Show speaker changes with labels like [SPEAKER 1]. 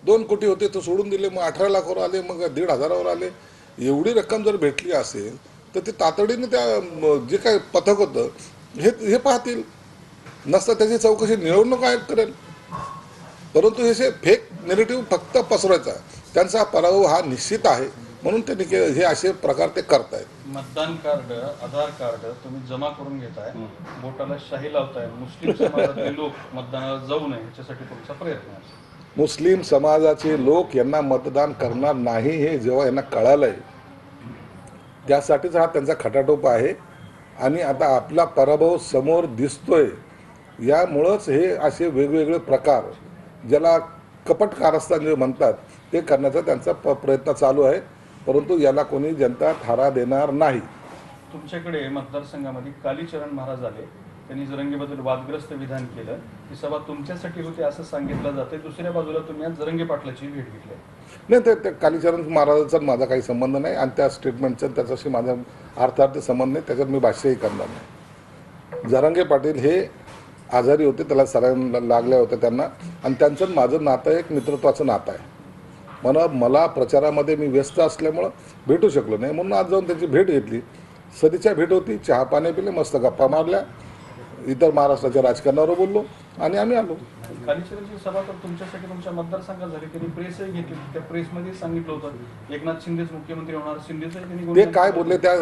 [SPEAKER 1] 2 कोटी होते तर सोडून दिले, मग 18 लाखावर आले, मग 1,500वर आले. एवढी रक्कम जर भेटली असेल तर ते तातडीने त्या जे काय पथक होतं हे पाहतील. नसतं त्याची चौकशी निवडणूक आयोग करेल. परंतु हे फेक नेरेटिव्ह फक्त पसरवायचा, त्यांचा पराभव हा निश्चित आहे म्हणून त्यांनी हे असे प्रकार ते करतायत.
[SPEAKER 2] मतदान कार्ड, आधार कार्ड तुम्ही जमा करून घेताय, बोटाला शाही लावताय, मुस्लिम समाजातले लोक मतदानाला जाऊ नये याच्यासाठी तुमचा प्रयत्न आहे.
[SPEAKER 1] मुस्लिम समाजाचे लोक यांना मतदान करणार नाही हे जेव्हा यांना कळालंय, त्यासाठीच हा त्यांचा खटाटोप आहे. आणि आता आपला पराभव समोर दिसतोय, यामुळंच हे असे वेगवेगळे प्रकार, ज्याला कपट कारस्थान जे म्हणतात, ते करण्याचा त्यांचा प्रयत्न चालू आहे. परंतु याला कोणी जनता थारा देणार नाही.
[SPEAKER 2] तुमच्याकडे मतदारसंघामध्ये कालीचरण महाराज आले, त्यांनी जरंगेबद्दल वादग्रस्त विधान केलं. ही सभा तुमच्यासाठी होती असं सांगितलं जाते. दुसऱ्या बाजूला तुम्ही आज जरंगे पाटलाची भेट घेतली.
[SPEAKER 1] नाही, ते कालीचरण महाराजांचा माझा काही संबंध नाही आणि त्या स्टेटमेंटचा त्याच्याशी माझा अर्थार्थ संबंध नाही. त्याच्यात मी भाष्यही करणार नाही. जरांगे पाटील हे आजारी होते, त्याला सरांना लागल्या होत्या त्यांना, आणि त्यांचं माझं नातं एक मित्रत्वाचं नातं आहे. मला प्रचारामध्ये मी व्यस्त असल्यामुळं भेटू शकलो नाही, म्हणून आज जाऊन त्याची भेट घेतली. सदिच्छा भेट होती, चहा पाणी पिले, मस्त गप्पा मारल्या, इतर महाराष्ट्राच्या राजकारणावर बोललो आणि आम्ही आलो.
[SPEAKER 2] कालीचरणची सभा तर तुमच्यासाठी तुमच्या मतदारसंघात झाली. त्यांनी प्रेसही घेतली. त्या प्रेसमध्ये सांगितलं होतं एकनाथ शिंदेच मुख्यमंत्री होणार. शिंदेच त्यांनी
[SPEAKER 1] ते काय बोलले त्या